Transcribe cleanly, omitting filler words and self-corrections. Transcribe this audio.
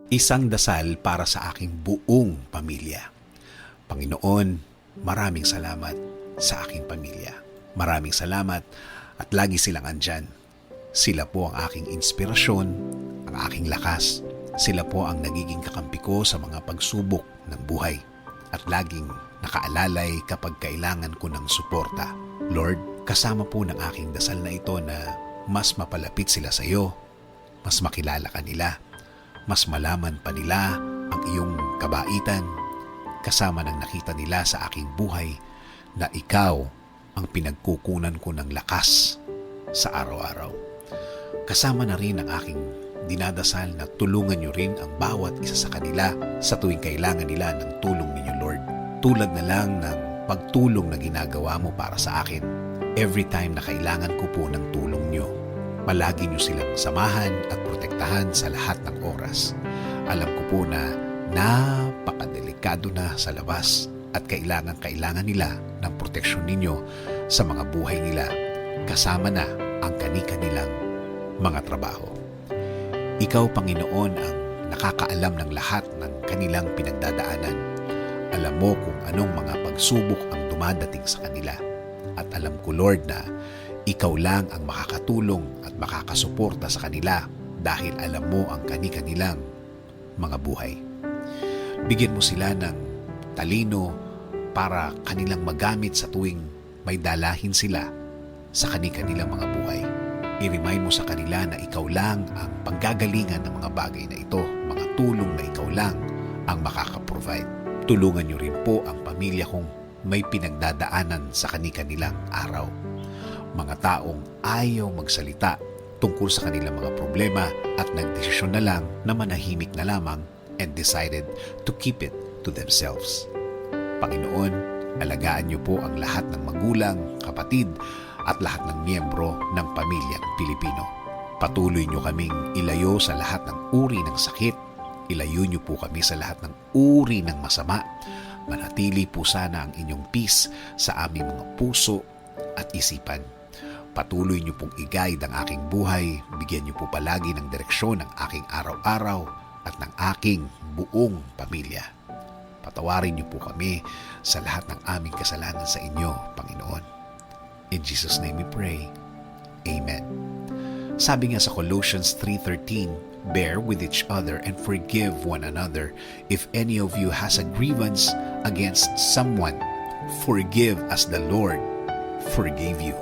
Isang dasal para sa aking buong pamilya. Panginoon, maraming salamat sa aking pamilya. Maraming salamat at lagi silang andyan. Sila po ang aking inspirasyon, ang aking lakas. Sila po ang nagiging kakampi ko sa mga pagsubok ng buhay at laging nakaalalay kapag kailangan ko ng suporta. Lord, kasama po ng aking dasal na ito na mas mapalapit sila sa iyo, mas makilala ka nila, mas malaman pa nila ang iyong kabaitan, kasama ng nakita nila sa aking buhay na ikaw ang pinagkukunan ko ng lakas sa araw-araw. Kasama na rin ang aking dinadasal na tulungan niyo rin ang bawat isa sa kanila sa tuwing kailangan nila ng tulong ninyo, Lord. Tulad na lang ng pagtulong na ginagawa mo para sa akin every time na kailangan ko po ng tulong niyo. Palagi niyo silang samahan at protektahan sa lahat ng oras. Alam ko po na napakadelikado na sa labas at kailangan nila ng proteksyon ninyo sa mga buhay nila, kasama na ang kani-kanilang mga trabaho. Ikaw, Panginoon, ang nakakaalam ng lahat ng kanilang pinagdadaanan. Alam mo kung anong mga pagsubok ang dumadating sa kanila. At alam ko, Lord, na ikaw lang ang makakatulong at makakasuporta sa kanila dahil alam mo ang kani-kanilang mga buhay. Bigyan mo sila ng talino para kanilang magamit sa tuwing may dalahin sila sa kani-kanilang mga buhay. I-remind mo sa kanila na ikaw lang ang panggagalingan ng mga bagay na ito, mga tulong na ikaw lang ang makakaprovide. Tulungan niyo rin po ang pamilya kong may pinagdadaanan sa kani-kanilang araw. Mga taong ayaw magsalita tungkol sa kanilang mga problema at nagdesisyon na lang na manahimik na lamang and decided to keep it to themselves. Panginoon, alagaan niyo po ang lahat ng magulang, kapatid at lahat ng miyembro ng pamilyang Pilipino. Patuloy niyo kaming ilayo sa lahat ng uri ng sakit. Ilayo niyo po kami sa lahat ng uri ng masama. Manatili po sana ang inyong peace sa aming mga puso at isipan. Patuloy niyo pong i-guide ang aking buhay. Bigyan niyo po palagi ng direksyon ang aking araw-araw at ng aking buong pamilya. Patawarin niyo po kami sa lahat ng aming kasalanan sa inyo, Panginoon. In Jesus' name we pray. Amen. Sabi nga sa Colossians 3:13, bear with each other and forgive one another. If any of you has a grievance against someone, forgive as the Lord forgave you.